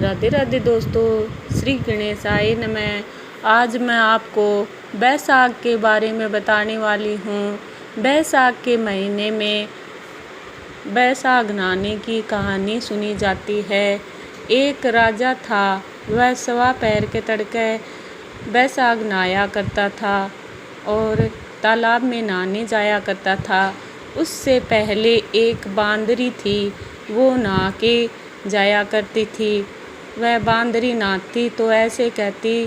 राधे राधे दोस्तों, श्री गणेशाय नमः। आज मैं आपको बैसाख के बारे में बताने वाली हूँ। बैसाख के महीने में बैसाख नहाने की कहानी सुनी जाती है। एक राजा था, वह सवा पैर के तड़के बैसाख नहाया करता था और तालाब में नहाने जाया करता था। उससे पहले एक बांदरी थी, वो नहा के जाया करती थी। वह बांदरी नहाती तो ऐसे कहती,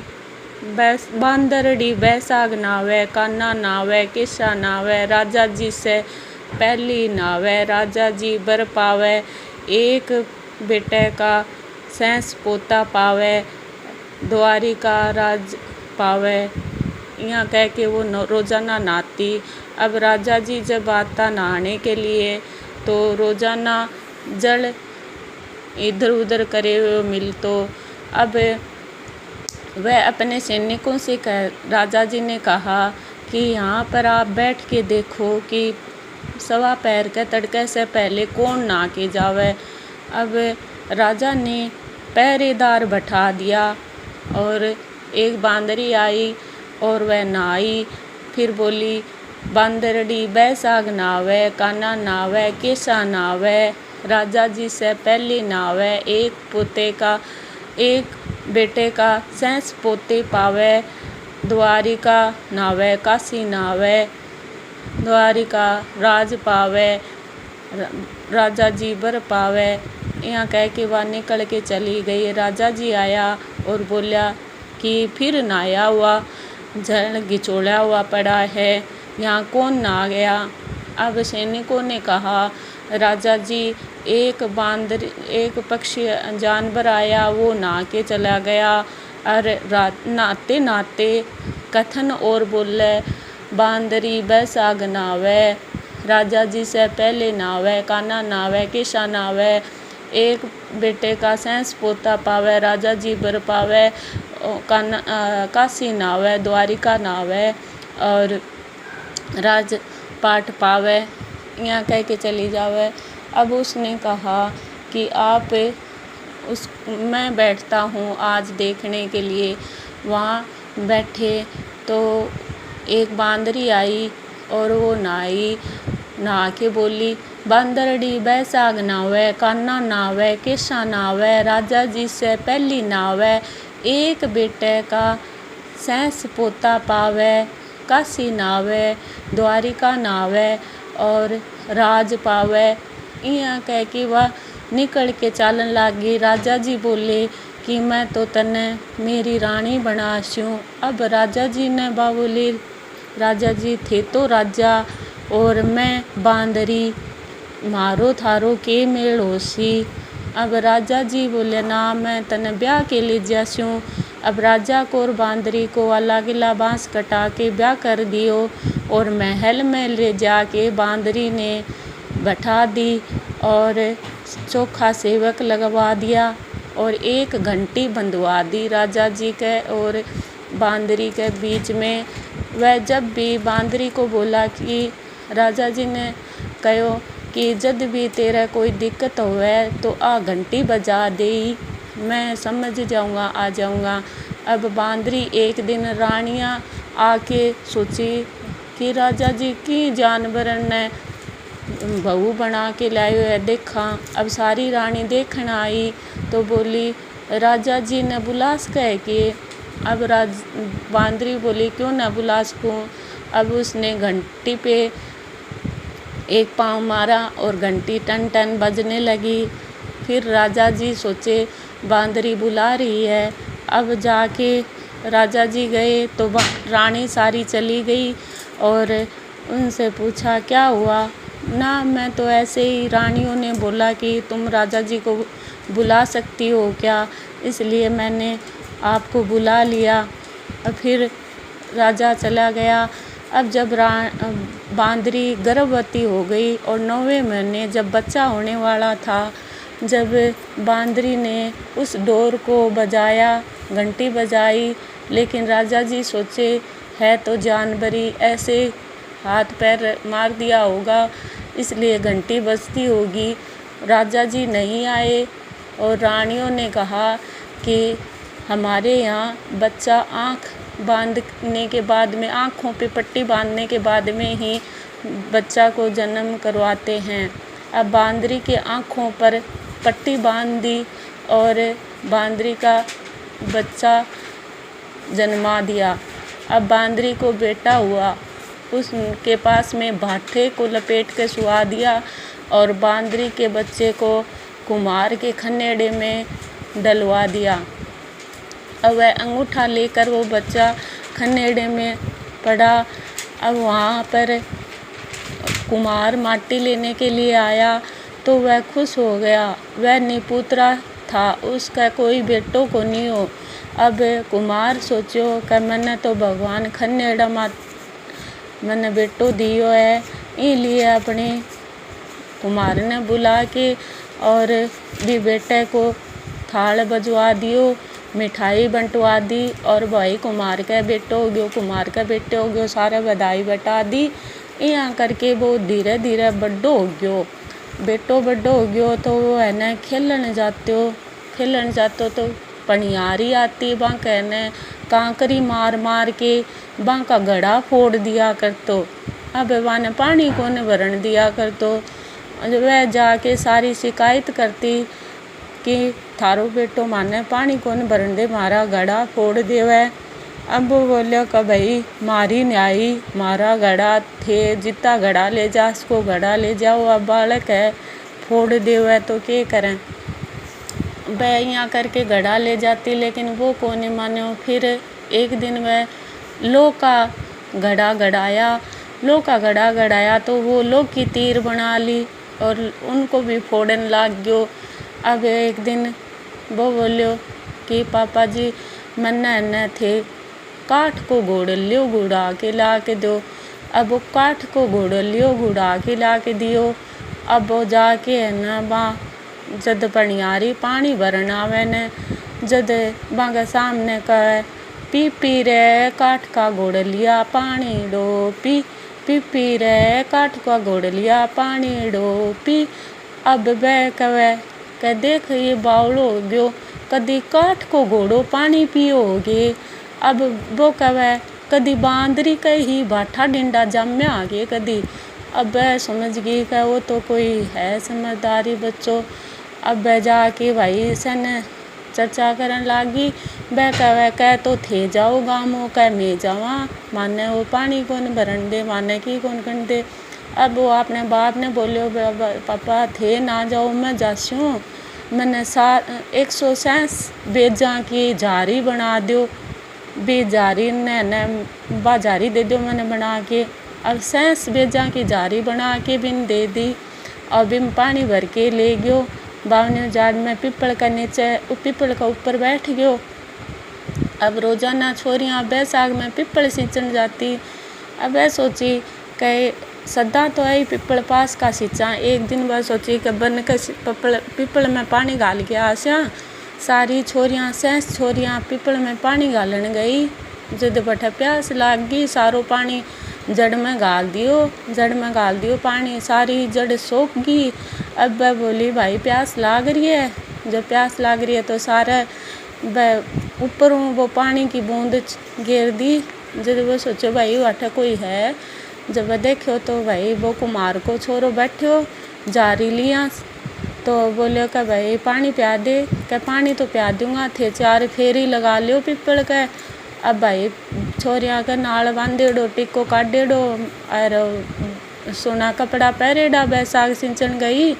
बांदरड़ी बैसाख नहावे, कान्हा नहावे, किस्सा नहावे, राजा जी से पहली नहावे, राजा जी बर पावे, एक बेटे का सैंस पोता पावे, द्वारिका राज पावे। यहाँ कह के वो रोजाना नहाती। अब राजा जी जब आता नहाने के लिए तो रोजाना जल इधर उधर करे हुए मिल, तो अब वह अपने सैनिकों से राजा जी ने कहा कि यहाँ पर आप बैठ के देखो कि सवा पैर के तड़के से पहले कौन नहा के जावे। अब राजा ने पहरेदार बैठा दिया और एक बांदरी आई और वह नहाई। फिर बोली, बांदरड़ी बैसाख नहावे, कान्हा नहावे, किस्सा नहावे, राजा जी से पहले नहावे, एक बेटे का सैंस पोते पावे, द्वारिका नहावे, काशी नहावे, द्वारिका राज पावे, राजा जी बर पावे। यहाँ कह के वह निकल के चली गई। राजा जी आया और बोला कि फिर नहाया हुआ जल घिचोड़ा हुआ पड़ा है, यहाँ कौन नहा गया। अब सैनिकों ने कहा, राजा जी एक पक्षी जानवर आया, वो नहा के चला गया। और नहाते नहाते कथन और बोले, बांदरी बैसाख नहावे, राजा जी से पहले नहावे, कान्हा नहावे, किस्सा नहावे, एक बेटे का सैंस पोता पावे, राजा जी बर पावे, काशी नहावे, द्वारिका नहावे और राजपाट पावे। यहाँ कह के चली जावे। अब उसने कहा कि मैं बैठता हूँ आज देखने के लिए। वहाँ बैठे तो एक बांदरी आई और वो नहा के बोली, बांदरड़ी बैसाख नहावे, कान्हा नहावे, किस्सा नहावे, राजा जी से पहली नहावे, एक बेटे का सैंस पोता पावे, काशी नहावे, द्वारिका नहावे और राज पावे। यहाँ कह के वह निकल के चालन लागी। राजा जी बोले कि मैं तो तने मेरी रानी बनास्यूँ। अब राजा जी ने बोली, राजा जी थे तो राजा और मैं बांदरी, मारो थारो के मेल होसी। अब राजा जी बोले, ना मैं तने ब्याह के लिए जास्यूँ। अब राजा को और बांदरी को अलग अलग बांस कटा के ब्याह कर दियो और महल में ले जाके बांदरी ने बैठा दी और चोखा सेवक लगवा दिया और एक घंटी बंधवा दी राजा जी के और बांदरी के बीच में। वह जब भी बांदरी को बोला कि राजा जी ने कहो कि जब भी तेरा कोई दिक्कत होवे तो आ घंटी बजा दे, मैं समझ जाऊंगा, आ जाऊंगा। अब बांदरी एक दिन रानियां आके सोची कि राजा जी की जानवर ने बहू बना के लाए हुए देखा। अब सारी रानी देखने आई तो बोली, राजा जी ने बुलास कह के। अब बांदरी बोली, क्यों न बुलास को। अब उसने घंटी पे एक पाँव मारा और घंटी टन टन बजने लगी। फिर राजा जी सोचे बांदरी बुला रही है। अब जाके राजा जी गए तो रानी सारी चली गई और उनसे पूछा, क्या हुआ। ना, मैं तो ऐसे ही, रानियों ने बोला कि तुम राजा जी को बुला सकती हो क्या, इसलिए मैंने आपको बुला लिया। और फिर राजा चला गया। अब जब बांदरी गर्भवती हो गई और 9वें महीने जब बच्चा होने वाला था, जब बांदरी ने उस डोर को बजाया, घंटी बजाई, लेकिन राजा जी सोचे है तो जानवरी, ऐसे हाथ पैर मार दिया होगा इसलिए घंटी बजती होगी। राजा जी नहीं आए और रानियों ने कहा कि हमारे यहाँ बच्चा आँख बांधने के बाद में, आँखों पे पट्टी बांधने के बाद में ही बच्चा को जन्म करवाते हैं। अब बांदरी के आँखों पर पट्टी बांध दी और बांदरी का बच्चा जन्मा दिया। अब बांदरी को बेटा हुआ, उसके पास में भाठे को लपेट के सुला दिया और बांदरी के बच्चे को कुम्हार के खन्नेड़े में डलवा दिया। अब वह अंगूठा लेकर वो बच्चा खन्नेड़े में पड़ा। अब वहाँ पर कुम्हार माटी लेने के लिए आया तो वह खुश हो गया। वह निपुत्रा था, उसका कोई बेटो को नहीं हो। अब कुम्हार सोचो कि मैंने तो भगवान खन्नेड़ा मैंने बेटो दियो है, इसलिए अपने कुम्हार ने बुला के और भी बेटे को थाल बजवा दियो, मिठाई बंटवा दी और भाई कुम्हार का बेटो हो गयो, कुम्हार का बेटे हो गयो, सारे बधाई बटा दी। यहाँ करके वो धीरे धीरे बड्डो हो गयो। बेटो बड्डो हो गयो तो वो है न खेलन जातो तो पनियारी आती, बाँ कहने कांकरी मार मार के बाँ का घड़ा फोड़ दिया करतो। अब वाने पानी को न भरण दिया करतो। वह जाके सारी शिकायत करती कि थारो बेटो माने पानी को न भरण दे, मारा घड़ा फोड़ देवे। अब वो बोलियो कि भाई मारी न्याई, मारा घड़ा थे, जितना घड़ा ले जा उसको घड़ा ले जाओ। अब बालक है फोड़ देवे तो क्या करें। वह यहाँ करके घड़ा ले जाती, लेकिन वो कोने मानो। फिर एक दिन वह लोह का घड़ा गड़ाया तो वो लोह की तीर बना ली और उनको भी फोड़न लाग गयो। अब एक दिन वो बोलियो कि पापा जी मन्ना न थे काठ को घोड़ लियो, गुड़ा के ला के दो। अब वो काठ को घोड़ लियो, गुड़ा के ला के दियो। अब वो जाके है न बा जद पनियारी पानी भरन आवे न, जद बांगा सामने कहे पी पी रे काठ का घोड़ लिया पानी डो, पी पी पी रे काठ का घोड़ लिया पानी डो पी। अब वह कहे कह देख ये बावलो हो गयो, कदी काठ को घोड़ो पानी पियोगे। अब वो कहे कदी बांदरी का ही भाठा डिंडा जम्या आगे कदी। अब वह समझ गई कि वो तो कोई है समझदारी बच्चों। अब वह जाके भाई सन चर्चा करन लागी। वह कह तो थे जाओ गामो, कह मैं जावा, माने वो पानी कौन भरन दे, माने की कौन कर दे। अब वो अपने बाप ने बोलियो पापा थे ना जाओ, मैं जास्यूँ, मैंने 160 बेजा की झारी बना दो, बेजारी ने बाजारी दे दो मैंने बना के। अब 60 बेजा की झारी बना के बिन दे दी और बिन पानी भर के ले गयो। बावने झाड़ में पीपल का नीचे, पीपल का ऊपर बैठ गयो। अब रोजाना छोरियाँ बैसाख में पीपल सींचन जाती। अब वह सोची कि सदा तो आई पीपल पास का सींचा। एक दिन वह सोची कि बन के पीपल में पानी गाल के आस्या। सारी छोरियाँ 60 छोरियाँ पीपल में पानी गालन गई। जद बठे प्यास लाग गई, सारो पानी जड़ में गाल दियो पानी, सारी जड़ सूख गई। अब वह बोली भाई प्यास लाग रही है। जब प्यास लाग रही है तो सारे वह ऊपरों वो पानी की बूंद गिर दी। जब वो सोचो भाई वाटे कोई है, जब वह देखो तो भाई वो कुम्हार को छोरो बैठो जारी लिया। तो बोलियो कि भाई पानी प्या दे, क्या पानी तो प्या दूंगा, थे 4 फेरी लगा लियो पीपल के। अब भाई छोरिया के नाल बांधेड़ो, टिक्को काटेड़ो और सोना कपड़ा पहरेड़ा। बैसाख सिंचन गई,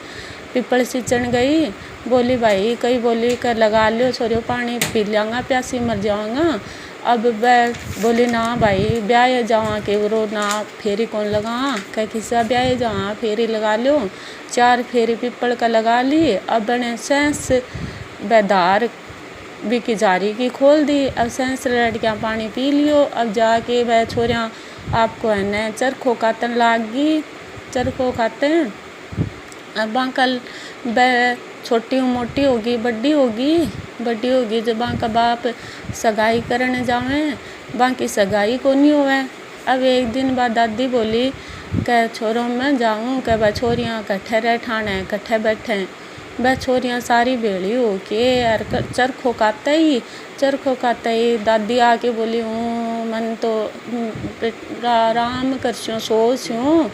पीपल सिंचन गई। बोली भाई कई बोली कर लगा लियो छोरियो, पानी पी लियांगा, प्यासी मर जाऊंगा। अब वह बोली ना भाई ब्याह जावा के वो ना फेरी कौन लगा, कह किसा ब्याह जावा फेरी लगा लियो। 4 फेरी पीपल का लगा ली। अब बने 60 बेदार भी की जारी की खोल दी। अब 60 लड़कियाँ पानी पी लियो। अब जाके वह छोरियाँ आपको है न चरखो काटन लागी, चरखो खाते हैं। अब अंकल वह छोटी मोटी होगी, बड्डी होगी जब बांका बाप सगाई करने जावे, बाकी सगाई को नहीं होवे। अब एक दिन बाद दादी बोली कि छोरो मैं जाऊँ, कि वह छोरियाँ कट्ठे रह ठाणे कट्ठे बैठे। वह छोरियाँ सारी भेड़ी होके और चरखो काते ही दादी आके बोली हूँ मन तो आराम करस्यों सोस्यों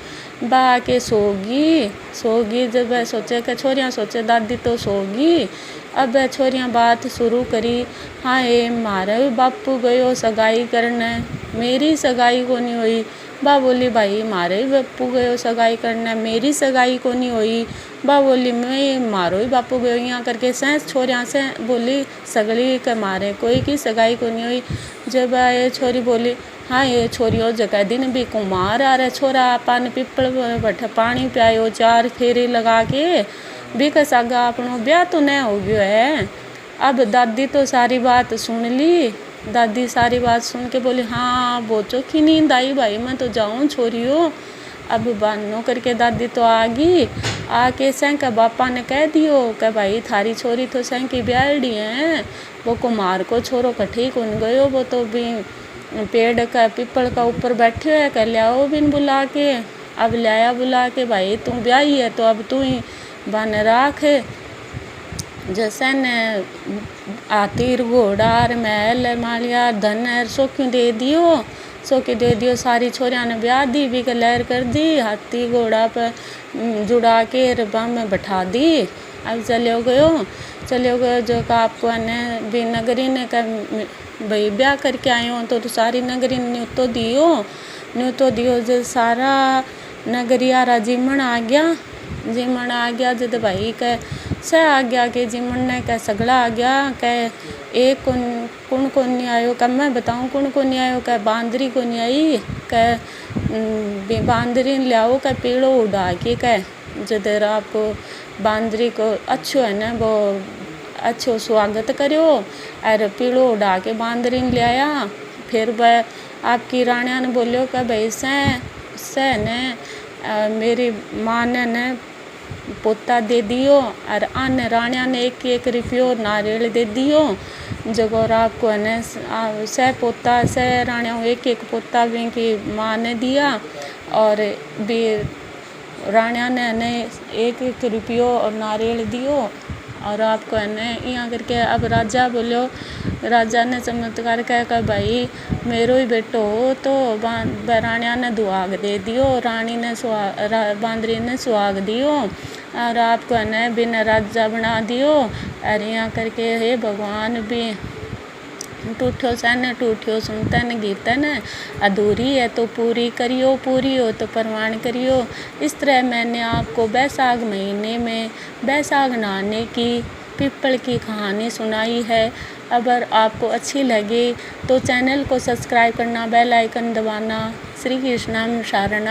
बा के सोगी जब वह सोचे कि छोरियाँ सोचे दादी तो सोगी। अब वह छोरियाँ बात शुरू करी, हाँ ये मारे बापू गयो सगाई करने, मेरी सगाई को नहीं हुई। बा बोली भाई मारे बापू गयो सगाई करने, मेरी सगाई को नहीं हुई। बा बोली मैं मारो ही बापू गयो यहाँ करके सेंस छोरियाँ से बोली सगली के मारे कोई की सगाई को नहीं हुई। जब ये छोरी बोली हाँ ये छोरियों जगह दिन भी कुमार आ रहा छोरा पान पिपल बैठे पानी पियायो 4 फेरी लगा के भी कसागा अपनो ब्याह तो नहीं हो गयो है। अब दादी तो सारी बात सुन ली, दादी सारी बात सुन के बोली हाँ वो चोखी नींद आई भाई मैं तो जाऊँ छोरियो। अब बानो करके दादी तो आ गई, आके सैंका बापा ने कह दियो कि भाई थारी छोरी तो सैंकी ब्याहड़ी है, वो कुमार को छोरो कठी कौन गयो, वो तो भी पेड़ का पीपल का ऊपर बैठे है कह लियाओ बिन बुला के। अब लाया बुला के भाई तू ब्याही है तो अब तू ही बन राख। जैसे ने हाथी घोड़ा महल मालिया धन सोक्यों दे दियो सारी छोरियाँ ने ब्याह दी भी के लहर कर दी, हाथी घोड़ा पर जुड़ा के रबा में बैठा दी। अब चले गयो जो का आपको ने भी नगरी ने कह भाई ब्याह करके आए हो तो सारी नगरी न्योतो दियो जो सारा नगरिया रा जिमन आ गया जब भाई कह से आ गया कि जिमन ने कह सगड़ा आ गया कह एक कौन नहीं आयो कह मैं बताऊँ कौन नहीं आयो कह बांदरी को नहीं आई कह बांदरी लियाओ कह पीड़ो उड़ा के कह जदर आप बांदरी को अच्छो है ना वो अच्छो स्वागत करो और पीड़ो उड़ा के बांदरी ने लिया। फिर वह आपकी रानिया ने बोलियो कि भाई से ने मेरी माँ ने पोता दे दियो और अन्य रानिया ने 1-1 रुपयो नारियल दे दियो जगोर आपको ने से पोता से रानिया 1-1 पोता भी की माँ ने दिया और भी रानिया ने 1-1 रुपयो और नारियल दियो। और आपको ने यहाँ करके अब राजा बोलो, राजा ने चमत्कार कह भाई मेरो ही बेटो हो तो रानिया ने दुआग दे दियो, रानी ने बांदरी ने सुहाग दियो और आपको ने बिन राजा बना दियो। और यहाँ करके हे भगवान भी टूठो सन टूठियो सुनतन कीर्तन अधूरी है तो पूरी करियो, पूरी हो तो परवान करियो। इस तरह मैंने आपको बैसाख महीने में बैसाख नहाने की पीपल की कहानी सुनाई है। अगर आपको अच्छी लगे तो चैनल को सब्सक्राइब करना, बेल आइकन दबाना। श्री कृष्णम शरणम।